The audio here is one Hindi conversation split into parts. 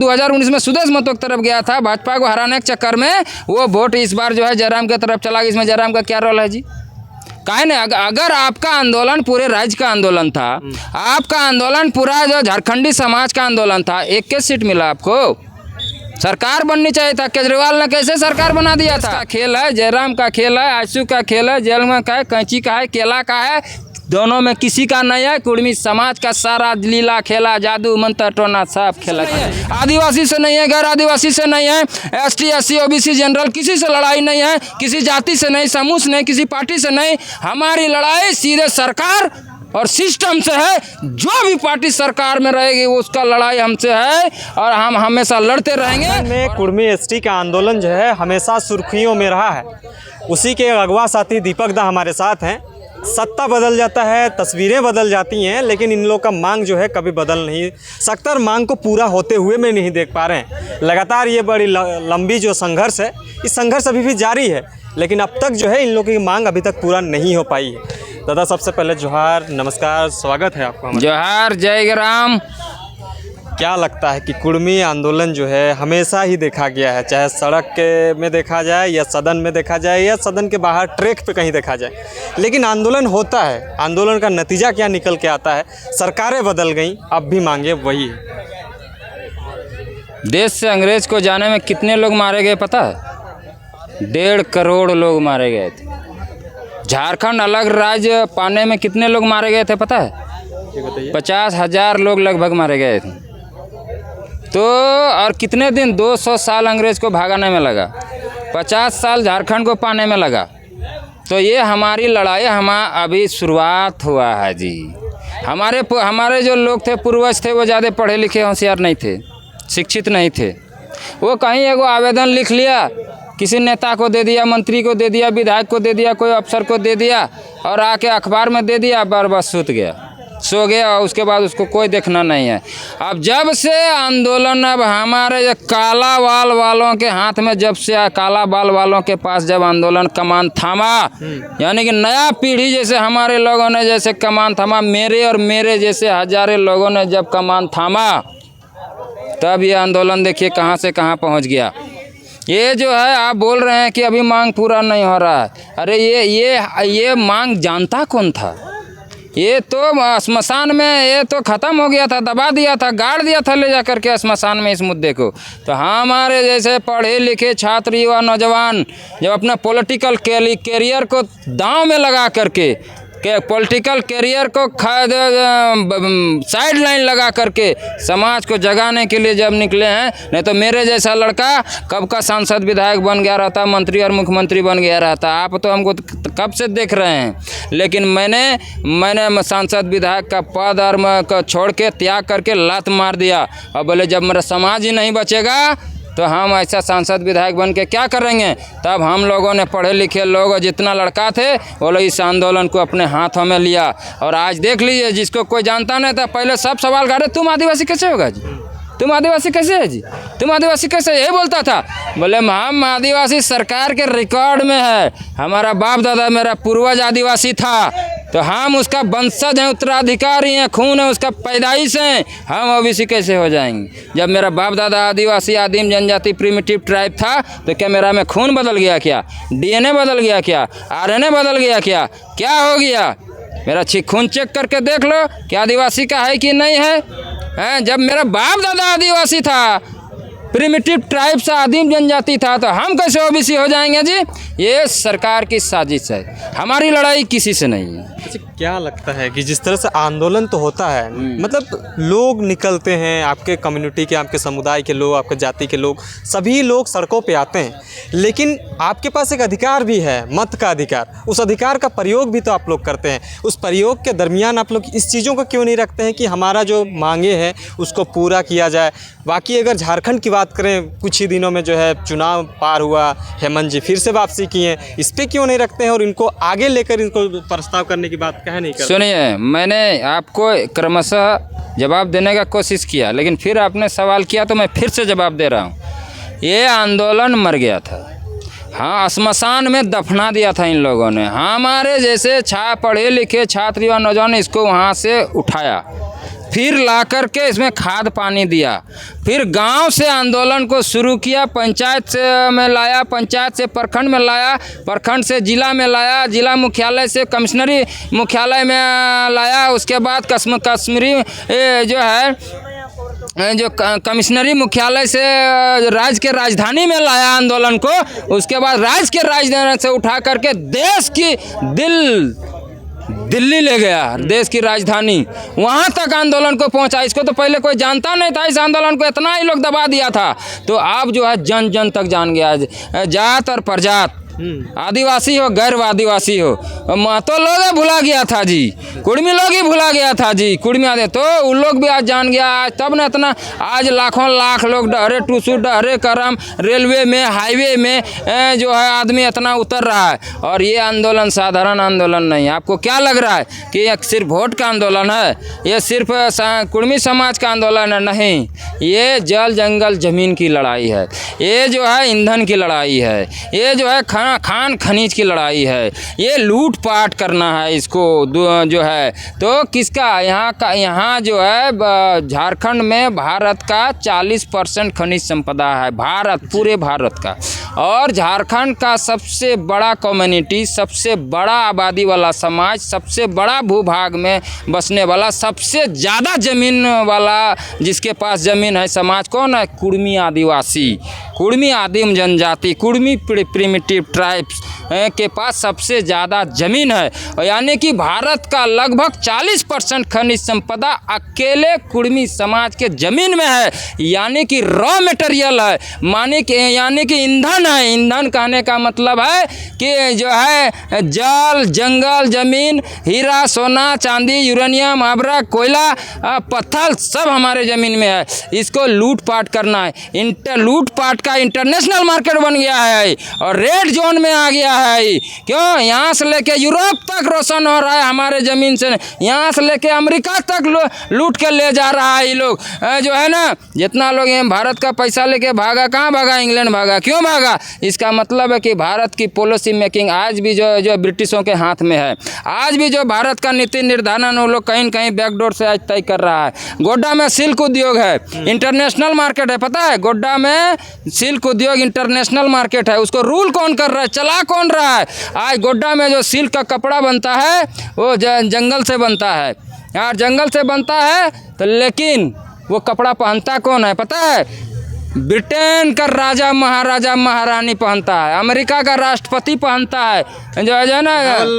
2019 में सुदेश मतों की तरफ गया था, भाजपा को हराने के चक्कर में वो वोट इस बार जो है जयराम की तरफ चला गया। इसमें जयराम का क्या रोल है जी? काहे नहीं, अगर आपका आंदोलन पूरे राज्य का आंदोलन था, आपका आंदोलन पूरा जो झारखंडी समाज का आंदोलन था, 21 सीट मिला आपको, सरकार बननी चाहिए था। केजरीवाल ने कैसे सरकार बना दिया था? खेल है, जयराम का खेल है, आशू का खेल है, जेल में का है, कैंची का है, केला का है, दोनों में किसी का नहीं है। कुर्मी समाज का सारा लीला खेला, जादू मंत्र टोना सब खेला। आदिवासी से नहीं है, गैर आदिवासी से नहीं है, ST SC OBC जनरल किसी से लड़ाई नहीं है, किसी जाति से नहीं, समूह से नहीं, किसी पार्टी से नहीं। हमारी लड़ाई सीधे सरकार और सिस्टम से है। जो भी पार्टी सरकार में रहेगी उसका लड़ाई हमसे है और हम हमेशा लड़ते रहेंगे। में कुर्मी ST का आंदोलन जो है हमेशा सुर्खियों में रहा है। उसी के अगवा साथी दीपक दा हमारे साथ हैं। सत्ता बदल जाता है, तस्वीरें बदल जाती हैं, लेकिन इन लोग का मांग जो है कभी बदल नहीं सकता। मांग को पूरा होते हुए मैं नहीं देख पा रहे हैं। लगातार ये बड़ी लंबी जो संघर्ष है, इस संघर्ष अभी भी जारी है, लेकिन अब तक जो है इन लोगों की मांग अभी तक पूरा नहीं हो पाई है। दादा, सबसे पहले जोहार, नमस्कार, स्वागत है आपका। जोहार, जय राम। क्या लगता है कि कुर्मी आंदोलन जो है हमेशा ही देखा गया है, चाहे सड़क के में देखा जाए या सदन में देखा जाए या सदन के बाहर ट्रैक पे कहीं देखा जाए, लेकिन आंदोलन होता है। आंदोलन का नतीजा क्या निकल के आता है? सरकारें बदल गई, अब भी मांगे वही है। देश से अंग्रेज को जाने में कितने लोग मारे गए पता है? 1.5 करोड़ लोग मारे गए थे। झारखंड अलग राज्य पाने में कितने लोग मारे गए थे पता है? 50,000 लोग लगभग मारे गए थे। तो और कितने दिन, 200 साल अंग्रेज को भागाने में लगा, 50 साल झारखंड को पाने में लगा। तो ये हमारी लड़ाई अभी शुरुआत हुआ है जी। हमारे जो लोग थे, पूर्वज थे, वो ज़्यादा पढ़े लिखे होशियार नहीं थे, शिक्षित नहीं थे। वो कहीं एगो आवेदन लिख लिया, किसी नेता को दे दिया, मंत्री को दे दिया, विधायक को दे दिया, कोई अफसर को दे दिया और आके अखबार में दे दिया, बस सूत गया, सो गया और उसके बाद उसको कोई देखना नहीं है। अब जब से आंदोलन, अब हमारे जो काला बाल वालों के हाथ में, जब से काला बाल वालों के पास जब आंदोलन कमान थामा, यानी कि नया पीढ़ी जैसे हमारे लोगों ने जैसे कमान थामा, मेरे और मेरे जैसे हजारों लोगों ने जब कमान थामा, तब ये आंदोलन देखिए कहाँ से कहाँ पहुँच गया। ये जो है आप बोल रहे हैं कि अभी मांग पूरा नहीं हो रहा है, अरे ये मांग जानता कौन था? ये तो स्मशान में ये तो ख़त्म हो गया था, दबा दिया था, गाड़ दिया था ले जा करके स्मशान में इस मुद्दे को। तो हमारे जैसे पढ़े लिखे छात्र, युवा, नौजवान जब अपना पॉलिटिकल कैरियर को दांव में लगा करके, पॉलिटिकल कैरियर को साइड लाइन लगा करके समाज को जगाने के लिए जब निकले हैं, नहीं तो मेरे जैसा लड़का कब का सांसद विधायक बन गया रहता, मंत्री और मुख्यमंत्री बन गया रहता। आप तो हमको कब से देख रहे हैं, लेकिन मैंने सांसद विधायक का पद और छोड़ के त्याग करके लात मार दिया और बोले जब मेरा समाज ही नहीं बचेगा तो हम ऐसा सांसद विधायक बन के क्या करेंगे। तब हम लोगों ने, पढ़े लिखे लोग, जितना लड़का थे वो लोग इस आंदोलन को अपने हाथों में लिया। और आज देख लीजिए, जिसको कोई जानता नहीं था, पहले सब सवाल कर रहे, तुम आदिवासी कैसे होगा जी, तुम आदिवासी कैसे है जी, तुम आदिवासी कैसे, यही बोलता था। बोले हम आदिवासी सरकार के रिकॉर्ड में है, हमारा बाप दादा, मेरा पूर्वज आदिवासी था, तो हम उसका वंशज हैं, उत्तराधिकारी हैं, खून है उसका, पैदाइश हैं, हम OBC कैसे हो जाएंगे? जब मेरा बाप दादा आदिवासी, आदिम जनजाति, प्रिमिटिव ट्राइब था, तो क्या मेरा में खून बदल गया क्या? DNA बदल गया क्या? RNA बदल गया क्या? क्या हो गया? मेरा खून चेक करके देख लो कि आदिवासी का है कि नहीं है। जब मेरा बाप दादा आदिवासी था, प्रिमिटिव ट्राइब से, आदिम जनजाति था, तो हम कैसे OBC हो जाएंगे जी? ये सरकार की साजिश है, हमारी लड़ाई किसी से नहीं है। अच्छा, क्या लगता है कि जिस तरह से आंदोलन तो होता है, मतलब लोग निकलते हैं, आपके कम्युनिटी के, आपके समुदाय के लोग, आपके जाति के लोग, सभी लोग सड़कों पे आते हैं, लेकिन आपके पास एक अधिकार भी है, मत का अधिकार। उस अधिकार का प्रयोग भी तो आप लोग करते हैं। उस प्रयोग के दरमियान आप लोग इस चीज़ों को क्यों नहीं रखते हैं कि हमारा जो मांगे हैं उसको पूरा किया जाए? बाकी अगर झारखंड की बात करें, कुछ ही दिनों में जो है चुनाव पार हुआ, हेमंत जी फिर से वापसी किए, इस पर क्यों नहीं रखते हैं और इनको आगे लेकर इनको प्रस्ताव करने की बात कह नहीं करते? सुनिए, मैंने आपको क्रमशः जवाब देने का कोशिश किया, लेकिन फिर आपने सवाल किया तो मैं फिर से जवाब दे रहा हूँ। ये आंदोलन मर गया था, हाँ, स्मशान में दफना दिया था इन लोगों ने। हमारे जैसे पढ़े लिखे छात्र, युवा, नौजवान इसको वहाँ से उठाया, फिर ला करके इसमें खाद पानी दिया, फिर गांव से आंदोलन को शुरू किया, पंचायत से में लाया, पंचायत से प्रखंड में लाया, प्रखंड से जिला में लाया, जिला मुख्यालय से कमिश्नरी मुख्यालय में लाया, उसके बाद कश्मीरी जो है जो कमिश्नरी मुख्यालय से राज्य के राजधानी में लाया आंदोलन को, उसके बाद राज्य के राजधानी से उठा करके देश की दिल्ली ले गया, देश की राजधानी, वहाँ तक आंदोलन को पहुँचा। इसको तो पहले कोई जानता नहीं था, इस आंदोलन को इतना ही लोग दबा दिया था, तो अब जो है जन जन तक जान गया, जात और प्रजात, आदिवासी हो गैर आदिवासी हो, महतो लोग ही भुला गया था जी, कुर्मी लोग ही भुला गया था जी, कुर्मी आदि तो उन लोग भी आज जान गया। आज तब न इतना आज लाखों लाख लोग डहरे टूसू डहरे करम रेलवे में हाईवे में जो है आदमी इतना उतर रहा है, और ये आंदोलन साधारण आंदोलन नहीं है। आपको क्या लग रहा है कि ये सिर्फ वोट का आंदोलन है, ये सिर्फ कुर्मी समाज का आंदोलन है? नहीं, ये जल जंगल ज़मीन की लड़ाई है, ये जो है ईंधन की लड़ाई है, ये जो है खान खनीज की लड़ाई है, ये लूट पाट करना है इसको जो है। तो किसका यहाँ जो है झारखंड में भारत का 40% खनिज संपदा है, पूरे भारत का, और झारखंड का सबसे बड़ा कम्युनिटी, सबसे बड़ा आबादी वाला समाज, सबसे बड़ा भूभाग में बसने वाला, सबसे ज़्यादा ज़मीन वाला जिसके पास ज़मीन है समाज कौन है? कुर्मी आदिवासी, कुर्मी आदिम जनजाति, कुर्मी प्रिमिटिव ट्राइब्स के पास सबसे ज़्यादा ज़मीन है, यानी कि भारत का लगभग 40% खनिज संपदा अकेले कुर्मी समाज के ज़मीन में है, यानी कि रॉ मटेरियल है, यानी कि ईंधन है। ईंधन कहने का मतलब है कि जो है जल जंगल ज़मीन, हीरा सोना चांदी यूरेनियम आभरा कोयला पत्थर सब हमारे ज़मीन में है, इसको लूट पाट करना है। लूट पाट का इंटरनेशनल मार्केट बन गया है और रेड जोन में आ गया है। क्यों? यहाँ से लेके यूरोप तक रोशन हो रहा है हमारे ज़मीन से, यहाँ से लेके अमेरिका तक लूट के ले जा रहा है ये लोग जो है ना। जितना लोग यहाँ भारत का पैसा लेके भागा, कहाँ भागा? इंग्लैंड भागा। क्यों भागा? इसका मतलब है कि भारत की पॉलिसी मेकिंग आज भी जो ब्रिटिशों के हाथ में है। आज भी जो भारत का नीति निर्धारण वो लोग कहीं न कहीं बैकडोर से आज तय कर रहा है। गोड्डा में सिल्क उद्योग है, इंटरनेशनल मार्केट है, पता है? गोड्डा में सिल्क उद्योग इंटरनेशनल मार्केट है, उसको रूल कौन कर रहा है, चला कौन रहा है? आज गोड्डा में जो सिल्क का कपड़ा बनता है वो जंगल से बनता है, यार जंगल से बनता है, तो लेकिन वो कपड़ा पहनता कौन है पता है? ब्रिटेन का राजा महाराजा महारानी पहनता है, अमेरिका का राष्ट्रपति पहनता है, जो है ना,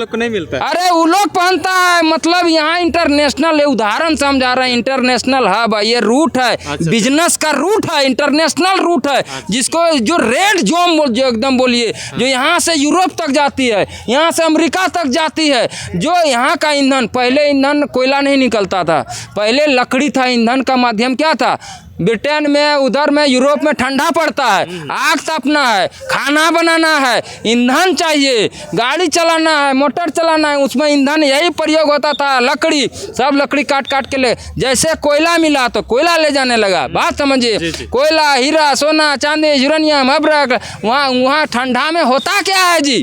को नहीं मिलता है। अरे वो लोग पहनता है। मतलब यहाँ इंटरनेशनल, उदाहरण समझा रहे हैं, इंटरनेशनल हब है, ये रूट है, बिजनेस का रूट है, इंटरनेशनल रूट है, जिसको जो रेड जोन जो एकदम बोलिए, जो यहाँ से यूरोप तक जाती है, यहाँ से अमेरिका तक जाती है। जो यहाँ का ईंधन, पहले ईंधन कोयला नहीं निकलता था, पहले लकड़ी था। ईंधन का माध्यम क्या था? ब्रिटेन में, उधर में, यूरोप में ठंडा पड़ता है, आग तापना है, खाना बनाना है, ईंधन चाहिए, गाड़ी चलाना है, मोटर चलाना है, उसमें ईंधन यही प्रयोग होता था। लकड़ी, सब लकड़ी काट काट के ले, जैसे कोयला मिला तो कोयला ले जाने लगा। बात समझिए, कोयला, हीरा सोना चांदी यूरेनियम अब्रक, वहाँ ठंडा में होता क्या है जी?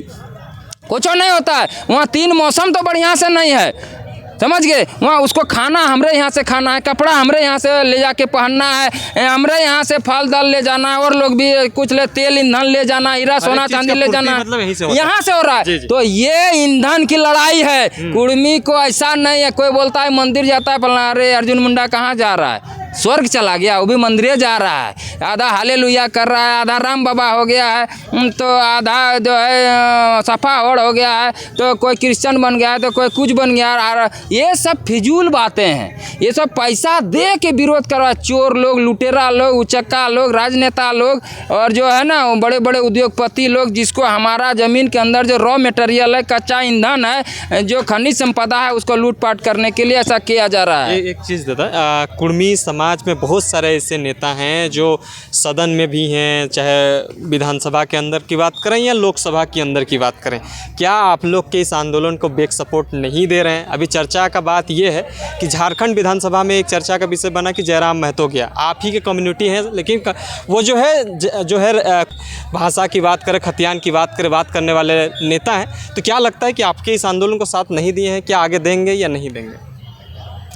कुछ नहीं होता है। वहाँ 3 मौसम तो बढ़िया से नहीं है, समझ गए? वहाँ उसको खाना हमरे यहाँ से खाना है, कपड़ा हमरे यहाँ से ले जाके पहनना है, हमरे यहाँ से फल दाल ले जाना है, और लोग भी कुछ ले, तेल ईंधन ले जाना, हीरा सोना चांदी ले जाना, मतलब यहाँ से हो रहा है। तो ये ईंधन की लड़ाई है। कुर्मी को ऐसा नहीं है, कोई बोलता है मंदिर जाता है, बोलना अरे अर्जुन मुंडा कहाँ जा रहा है? स्वर्ग चला गया, वो भी मंदिर जा रहा है, आधा हालेलुया कर रहा है, आधा राम बाबा हो गया है, तो आधा जो है सफा होड़ हो गया है, तो कोई क्रिश्चियन बन गया है, तो कोई कुछ बन गया। ये सब फिजूल बातें हैं, ये सब पैसा दे के विरोध करवा, चोर लोग, लुटेरा लोग, उचक्का लोग, राजनेता लोग, और जो है ना बड़े बड़े उद्योगपति लोग, जिसको हमारा ज़मीन के अंदर जो रॉ मटेरियल है, कच्चा ईंधन है, जो खनिज संपदा है, उसको लूटपाट करने के लिए ऐसा किया जा रहा है। एक चीज़ दादा, कुर्मी समाज में बहुत सारे ऐसे नेता हैं जो सदन में भी हैं, चाहे विधानसभा के अंदर की बात करें या लोकसभा के अंदर की बात करें। क्या आप लोग के इस आंदोलन को बैक सपोर्ट नहीं दे रहे हैं? अभी चर्चा का बात यह है कि झारखंड विधानसभा में एक चर्चा का विषय बना कि जयराम महतो गया, आप ही के कम्युनिटी हैं, लेकिन वो जो है भाषा की बात करें, खतियान की बात करें, बात करने वाले नेता हैं। तो क्या लगता है कि आपके इस आंदोलन को साथ नहीं दिए हैं, क्या आगे देंगे या नहीं देंगे?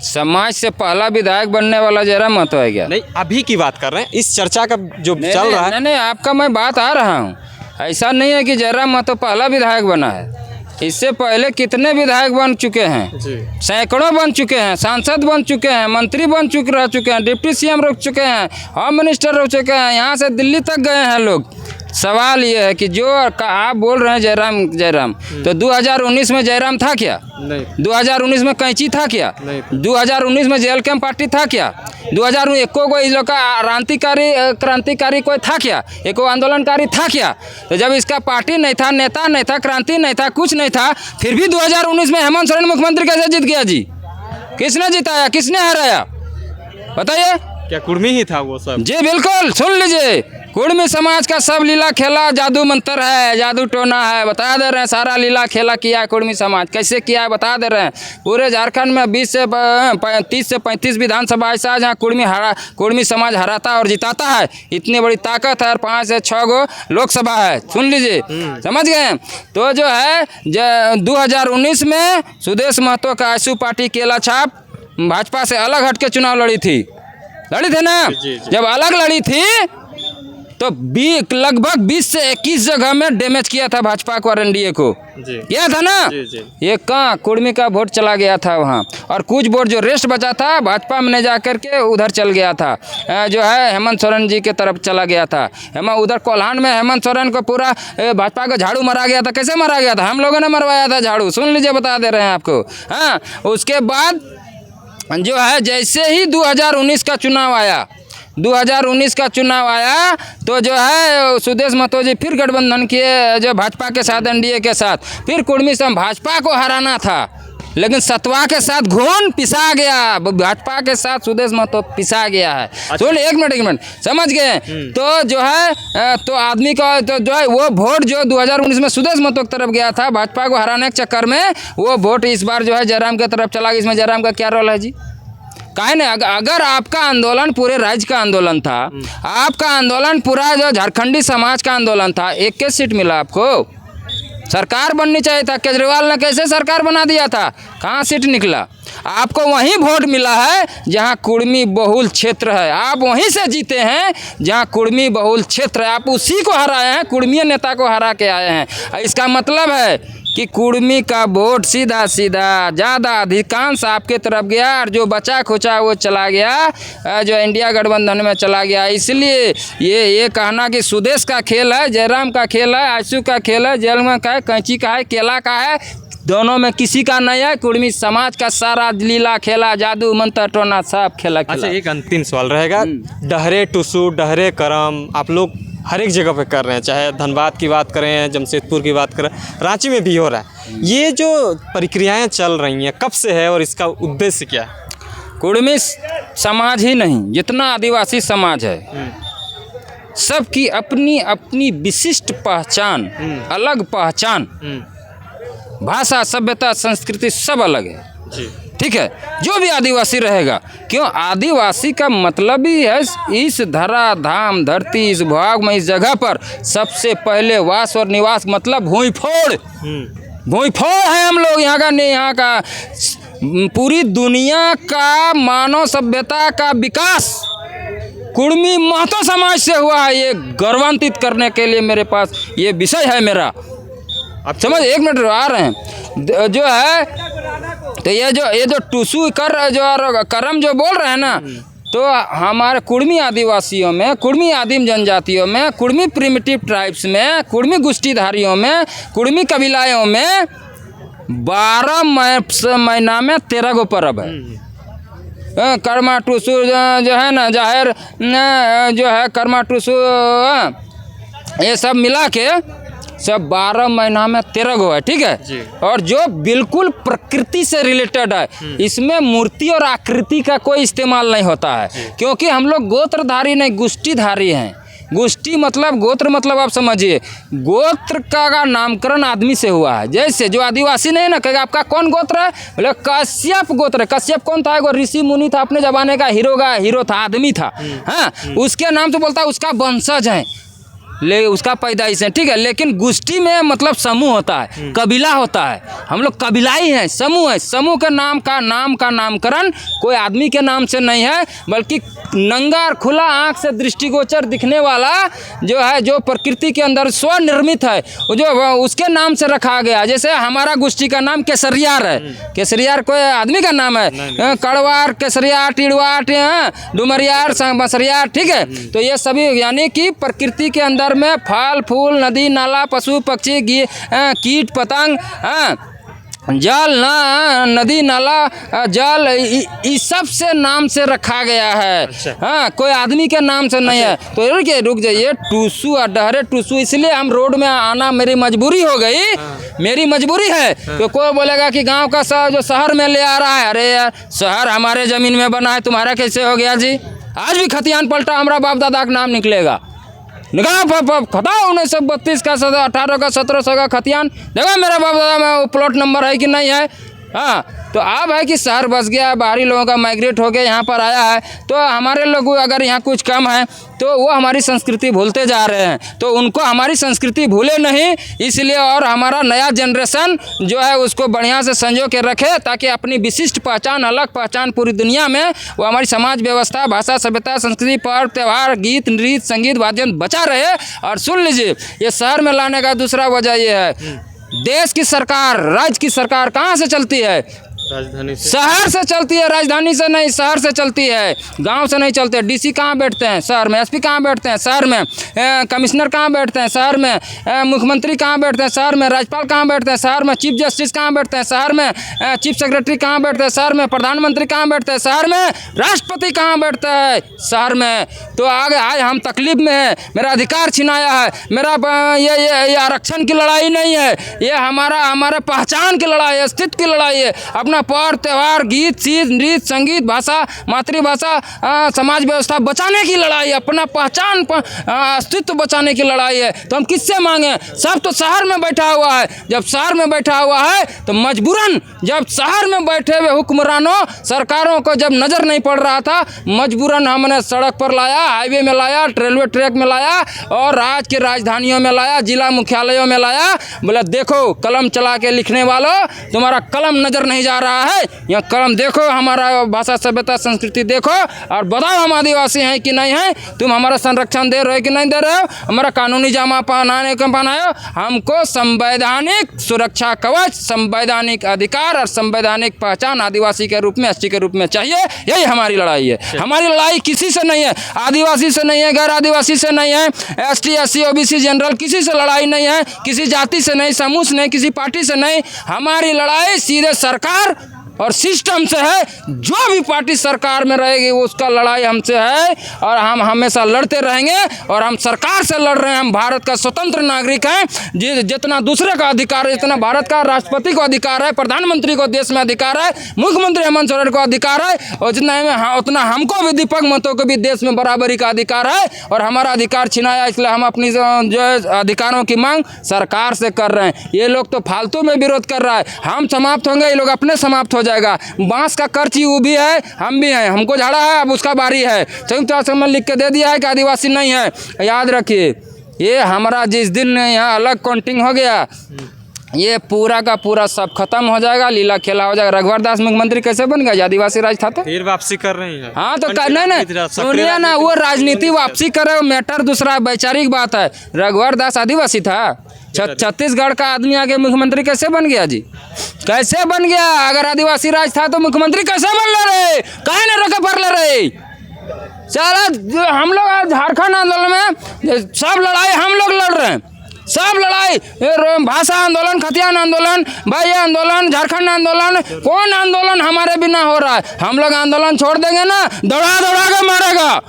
समाज से पहला विधायक बनने वाला जयराम महतो है क्या? नहीं, अभी की बात कर रहे हैं, इस चर्चा का जो चल रहा है। नहीं, आपका मैं बात आ रहा हूँ। ऐसा नहीं है कि जयराम महतो पहला विधायक बना है। इससे पहले कितने विधायक बन चुके हैं, सैकड़ों बन चुके हैं, सांसद बन चुके हैं, मंत्री रह चुके हैं, डिप्टी सीएम रह चुके हैं, होम मिनिस्टर रह चुके हैं, यहाँ से दिल्ली तक गए हैं लोग। सवाल ये है कि जो आप बोल रहे हैं जयराम, तो 2019 में जयराम था क्या? नहीं। 2019 में कैंची था क्या? नहीं। 2019 में जेल कैंप पार्टी था क्या? 2019 को इस लोग का क्रांतिकारी कोई था क्या? एको आंदोलनकारी था क्या? तो जब इसका पार्टी नहीं था, नेता नहीं था, क्रांति नहीं था, कुछ नहीं था, फिर भी 2019 में हेमंत सोरेन मुख्यमंत्री कैसे जीत गया जी? किसने जिताया, किसने हराया, बताइए? क्या कुर्मी ही था वो सब? जी बिल्कुल, सुन लीजिए, कुर्मी समाज का सब लीला खेला जादू मंत्र है, जादू टोना है, बता दे रहे हैं। सारा लीला खेला किया है कुर्मी समाज, कैसे किया है बता दे रहे हैं। पूरे झारखंड में 30 से 35 विधानसभा ऐसा है जहाँ कुर्मी समाज हराता और जिताता है। इतनी बड़ी ताकत है और 5 से 6 गो लोकसभा है, सुन लीजिए, समझ गए? तो जो है 2019 में सुदेश महतो का आशु पार्टी केला छाप भाजपा से अलग हट के चुनाव लड़ी थी ना? जब अलग लड़ी थी तो लगभग 20 से 21 जगह में डैमेज किया था भाजपा को और एनडीए को, किया था ना? ये कहाँ कुर्मी का वोट चला गया था वहाँ, और कुछ वोट जो रेस्ट बचा था भाजपा में नहीं जा करके उधर चल गया था, जो है हेमंत सोरेन जी के तरफ चला गया था। उधर कोल्हान में हेमंत सोरेन को पूरा भाजपा का झाड़ू मारा गया था। कैसे मारा गया था? हम लोगों ने मरवाया था झाड़ू, सुन लीजिए, बता दे रहे हैं आपको। हाँ, उसके बाद जो है जैसे ही 2019 का चुनाव आया, 2019 का चुनाव आया तो जो है सुदेश महतो जी फिर गठबंधन किए जो भाजपा के साथ, एनडीए के साथ। फिर कुर्मी से भाजपा को हराना था, लेकिन सतवा के साथ घून पिसा गया, भाजपा के साथ सुदेश महतो पिसा गया है। सुन, एक मिनट समझ गए? तो जो है तो आदमी का तो जो है वो वोट जो 2019 में सुदेश महतो की तरफ गया था भाजपा को हराने के चक्कर में, वो वोट इस बार जो है जयराम की तरफ चला गया। इसमें जयराम का क्या रोल है जी? काहे नहीं? अगर आपका आंदोलन पूरे राज्य का आंदोलन था, आपका आंदोलन पूरा जो झारखंडी समाज का आंदोलन था, 1 सीट मिला आपको, सरकार बननी चाहिए था। केजरीवाल ने कैसे सरकार बना दिया था? कहाँ सीट निकला? आपको वहीं वोट मिला है जहाँ कुर्मी बहुल क्षेत्र है, आप वहीं से जीते हैं जहाँ कुर्मी बहुल क्षेत्र है। आप उसी को हराए हैं, कुर्मी नेता को हरा के आए हैं। इसका मतलब है कि कुर्मी का वोट सीधा ज़्यादा अधिकांश आपके तरफ गया, और जो बचा खुचा वो चला गया, जो इंडिया गठबंधन में चला गया। इसलिए ये कहना कि सुदेश का खेल है, जयराम का खेल है, आशु का खेल है, जेल में का है, कैंची का है, केला का है, दोनों में किसी का नहीं है। कुर्मी समाज का सारा लीला खेला, जादू मंत्र टोना सब खेला। अच्छा, एक अंतिम सवाल रहेगा, डहरे टुसू, डहरे करम आप लोग हर एक जगह पे कर रहे हैं, चाहे धनबाद की बात करें, जमशेदपुर की बात करें, रांची में भी हो रहा है। ये जो प्रक्रियाएं चल रही हैं कब से है और इसका उद्देश्य क्या है? कुर्मी समाज ही नहीं, जितना आदिवासी समाज है, सबकी अपनी अपनी विशिष्ट पहचान, अलग पहचान, भाषा, सभ्यता, संस्कृति सब अलग है जी। ठीक है, जो भी आदिवासी रहेगा, क्यों आदिवासी का मतलब ही है इस धरा धाम धरती, इस भाग में, इस जगह पर सबसे पहले वास और निवास, मतलब भूमिफोड़ है हम लोग। यहाँ का पूरी दुनिया का मानव सभ्यता का विकास कुर्मी महतो समाज से हुआ है। ये गौरवान्वित करने के लिए मेरे पास ये विषय है मेरा। अब समझ, 1 मिनट आ रहे हैं जो है, तो ये जो टुसू करम जो बोल रहे हैं ना, तो हमारे कुर्मी आदिवासियों में, कुर्मी आदिम जनजातियों में, कुर्मी प्रिमिटिव ट्राइब्स में, कुर्मी गोष्ठीधारियों में, कुर्मी कबीलाओं में 12 महीना में 13 गो पर्व है। कर्मा टुसू जो है ना, जाहिर जो है कर्मा टुसू, ये सब मिला के सब 12 महीना में 13 गो है। ठीक है जी। और जो बिल्कुल प्रकृति से रिलेटेड है, इसमें मूर्ति और आकृति का कोई इस्तेमाल नहीं होता है, क्योंकि हम लोग गोत्रधारी नहीं, गोष्ठीधारी हैं। गोष्ठी मतलब गोत्र, मतलब आप समझिए, गोत्र का नामकरण आदमी से हुआ है। जैसे जो आदिवासी नहीं है ना, कहेगा आपका कौन गोत्र है, बोले कश्यप गोत्र है। कश्यप कौन था? वो ऋषि मुनि था, अपने जमाने का हीरो था, आदमी था। हाँ, उसके नाम से बोलता है उसका वंशज है। ले उसका पैदाइश है, ठीक है। लेकिन गोष्ठी में मतलब समूह होता है, कबीला होता है। हम लोग कबीलाई हैं, समूह है। समूह के नाम का नामकरण कोई आदमी के नाम से नहीं है, बल्कि नंगा और खुला आँख से दृष्टिगोचर दिखने वाला जो है, जो प्रकृति के अंदर स्वनिर्मित है, जो उसके नाम से रखा गया। जैसे हमारा गोष्ठी का नाम केसरियार है। केसरियार कोई आदमी का नाम है? कड़वार, केसरियार, टिड़वार, डुमरियार, बसरियार, ठीक है। तो ये सभी यानी कि प्रकृति के अंदर में फल फूल, नदी नाला, पशु पक्षी, कीट पतंग, जल ना, नदी नाला, जल, इस सब से नाम से रखा गया है। अच्छा। हाँ, कोई आदमी के नाम से नहीं है। तो रुक जाइए, टूसू अडहरे टूसू, इसलिए हम रोड में आना मेरी मजबूरी हो गई। मेरी मजबूरी है। तो कोई बोलेगा कि गांव का जो शहर में ले आ रहा है, अरे यार शहर हमारे ज़मीन में बना है, तुम्हारा कैसे हो गया जी? आज भी खतियान पलटा हमारा बाप दादा का नाम निकलेगा। निकाल खताओ 1932 का 18 का 1700 का खतियान, देखो मेरा बाप दादा में प्लॉट नंबर है कि नहीं है। हाँ, तो अब है कि शहर बस गया, बाहरी लोगों का माइग्रेट हो गया, यहाँ पर आया है। तो हमारे लोग अगर यहाँ कुछ कम है तो वो हमारी संस्कृति भूलते जा रहे हैं। तो उनको हमारी संस्कृति भूले नहीं, इसलिए और हमारा नया जनरेशन जो है उसको बढ़िया से संजो के रखे, ताकि अपनी विशिष्ट पहचान, अलग पहचान पूरी दुनिया में वो हमारी समाज व्यवस्था, भाषा, सभ्यता, संस्कृति, पर्व त्यौहार, गीत, नृत्य, संगीत, वाद्य बचा रहे। और सुन लीजिए, ये शहर में लाने का दूसरा वजह ये है, देश की सरकार, राज्य की सरकार कहाँ से चलती है? राजधानी से। शहर से चलती है, राजधानी से नहीं, शहर से चलती है। गांव से नहीं चलते। डीसी कहाँ बैठते हैं? शहर में। एसपी कहाँ बैठते हैं? शहर में। कमिश्नर कहाँ बैठते हैं? शहर में। मुख्यमंत्री कहाँ बैठते हैं? शहर में। राज्यपाल कहाँ बैठते हैं? शहर में। चीफ जस्टिस कहाँ बैठते हैं? शहर में। चीफ सेक्रेटरी कहाँ बैठते हैं? शहर में। प्रधानमंत्री कहाँ बैठते हैं? शहर में। राष्ट्रपति कहाँ बैठता है? शहर में। तो आगे आज हम तकलीफ में है, मेरा अधिकार छिनाया है, मेरा ये आरक्षण की लड़ाई नहीं है, ये हमारे पहचान की लड़ाई है, अस्तित्व की लड़ाई है। अपना पर्व त्यौहार, गीत, चीज, नृत्य, संगीत, भाषा, मातृभाषा, समाज व्यवस्था बचाने की लड़ाई है, अपना पहचान अस्तित्व बचाने की लड़ाई है। तो हम किससे मांगे? सब तो शहर में बैठा हुआ है। जब शहर में बैठा हुआ है तो मजबूरन, जब शहर में बैठे हुए हुक्मरानों, सरकारों को जब नज़र नहीं पड़ रहा था, मजबूरन हमने सड़क पर लाया, हाईवे में लाया, रेलवे ट्रैक में लाया, और राज्य की राजधानियों में लाया, जिला मुख्यालयों में लाया। बोला देखो कलम चला के लिखने वालों, तुम्हारा कलम नज़र नहीं जा रहा है, यहाँ कलम देखो, हमारा भाषा, सभ्यता, संस्कृति देखो, और बताओ हम आदिवासी हैं कि नहीं हैं, तुम हमारा संरक्षण दे रहे हो कि नहीं दे रहे हो, हमारा कानूनी जामा पहनाने को पहनाए हो। हमको संवैधानिक सुरक्षा कवच, संवैधानिक अधिकार और संवैधानिक पहचान आदिवासी के रूप में, एसटी के रूप में चाहिए। यही हमारी लड़ाई है। हमारी लड़ाई किसी से नहीं है, आदिवासी से नहीं है, गैर आदिवासी से नहीं है, एसटी, एससी, ओबीसी, जनरल, किसी से लड़ाई नहीं है, किसी जाति से नहीं, समूह से नहीं, किसी पार्टी से नहीं। हमारी लड़ाई सीधे सरकार और सिस्टम से है। जो भी पार्टी सरकार में रहेगी उसका लड़ाई हमसे है, और हम हमेशा लड़ते रहेंगे। और हम सरकार से लड़ रहे हैं। हम भारत का स्वतंत्र नागरिक हैं। जितना दूसरे का अधिकार है, जितना भारत का राष्ट्रपति को अधिकार है, प्रधानमंत्री को देश में अधिकार है, मुख्यमंत्री हेमंत सोरेन को अधिकार है, और जितना उतना हमको भी, दीपक महतो को भी देश में बराबरी का अधिकार है। और हमारा अधिकार छिनाया, इसलिए हम अपनी जो अधिकारों की मांग सरकार से कर रहे हैं। ये लोग तो फालतू में विरोध कर रहा है। हम समाप्त होंगे, ये लोग अपने समाप्त हो जाएगा। बांस का करची वो भी है, हम भी हैं। हमको झाड़ा है, अब उसका बारी है। संयुक्त राष्ट्र में लिख के दे दिया है कि आदिवासी नहीं है। याद रखिए, ये हमारा जिस दिन यहाँ अलग काउंटिंग हो गया, ये पूरा का पूरा सब खत्म हो जाएगा, लीला खेला हो जाएगा। रघुवर दास मुख्यमंत्री कैसे बन गया? आदिवासी राज था तो फिर वापसी कर रही है। हाँ, तो नहीं सुनिए ना, वो राजनीति वापसी करे, मैटर दूसरा, वैचारिक बात है। रघुवर दास आदिवासी था। छत्तीसगढ़ का आदमी आगे मुख्यमंत्री कैसे बन गया जी? कैसे बन गया? अगर आदिवासी राज था तो मुख्यमंत्री कैसे बन ले रहे? काहे न रखे पर ले रहे? सारा हम लोग झारखंड आंदोलन में सब लड़ाई हम लोग लड़ रहे हैं, सब लड़ाई, भाषा आंदोलन, खतियान आंदोलन, भाई आंदोलन, झारखंड आंदोलन, कौन आंदोलन हमारे बिना हो रहा है? हम लोग आंदोलन छोड़ देंगे ना, दौड़ा दौड़ा के मारेगा,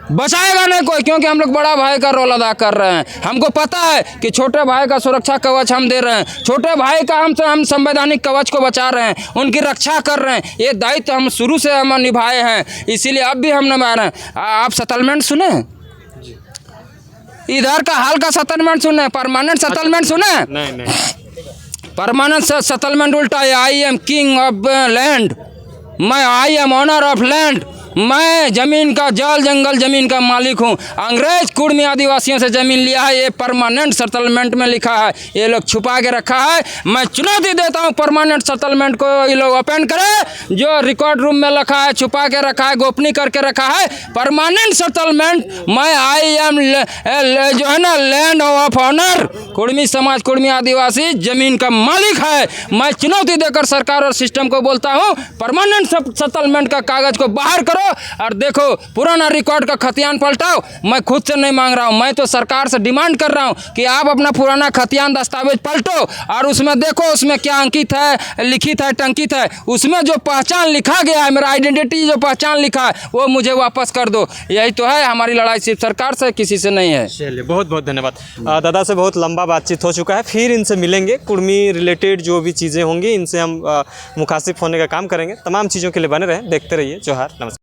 बचाएगा नहीं कोई, क्योंकि हम लोग बड़ा भाई का रोल अदा कर रहे हैं। हमको पता है कि छोटे भाई का सुरक्षा कवच हम दे रहे हैं, छोटे भाई का हम संवैधानिक कवच को बचा रहे हैं, उनकी रक्षा कर रहे हैं। ये दायित्व हम शुरू से हम निभाए हैं, इसीलिए अब भी हम निभा रहे हैं। आप सेटलमेंट सुने? इधर का हाल का सेटलमेंट सुने? परमानेंट सेटलमेंट सुने? नहीं। परमानेंट सेटलमेंट उल्टा है, I am king of land, मैं I am owner of land, मैं जमीन का जल जंगल जमीन का मालिक हूँ। अंग्रेज कुर्मी आदिवासियों से जमीन लिया है, ये परमानेंट सेटलमेंट में लिखा है, ये लोग छुपा के रखा है। मैं चुनौती देता हूँ परमानेंट सेटलमेंट को, ये लोग ओपन करें। जो रिकॉर्ड रूम में रखा है, छुपा के रखा है, गोपनीय करके रखा है, परमानेंट सेटलमेंट। मैं आई एम जो है ना लैंड ऑफ ऑनर, कुर्मी समाज कुर्मी आदिवासी जमीन का मालिक है। मैं चुनौती देकर सरकार और सिस्टम को बोलता हूँ, परमानेंट सेटलमेंट का कागज को बाहर करो और देखो पुराना रिकॉर्ड का खतियान पलटाओ। मैं खुद से नहीं मांग रहा हूँ, मैं तो सरकार से डिमांड कर रहा हूँ कि आप अपना पुराना खतियान दस्तावेज पलटो और उसमें देखो उसमें क्या अंकित है, लिखित है, टंकित है, उसमें जो पहचान लिखा गया है, मेरा आइडेंटिटी जो पहचान लिखा है वो मुझे वापस कर दो। यही तो है हमारी लड़ाई, सिर्फ सरकार से, किसी से नहीं है। चलिए, बहुत बहुत धन्यवाद। दादा से बहुत लंबा बातचीत हो चुका है, फिर इनसे मिलेंगे। कुर्मी रिलेटेड जो भी चीज़ें होंगी इनसे हम मुखातिब होने का काम करेंगे। तमाम चीज़ों के लिए बने रहें, देखते रहिए जोहार, नमस्कार।